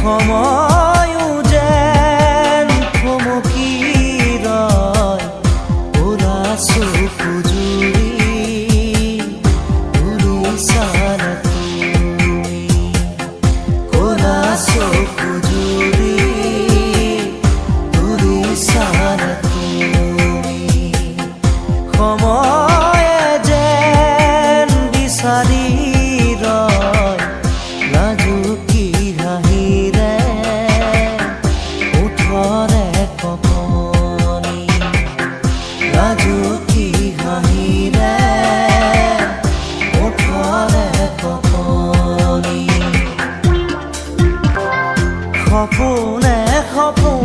সময়ো যেন থমকি ৰয় ওৰা চকু জুৰি ঘূৰি চালা তুমি ক'লা চকু জুৰি ঘূৰি চালা তুমি সময়ে যেন বিচাৰি ৰয় লাজুকী হাঁহিৰে ওঠৰে কপনি লাজুকী হাঁহিৰে ওঠৰে কপনি সপোনে সপোন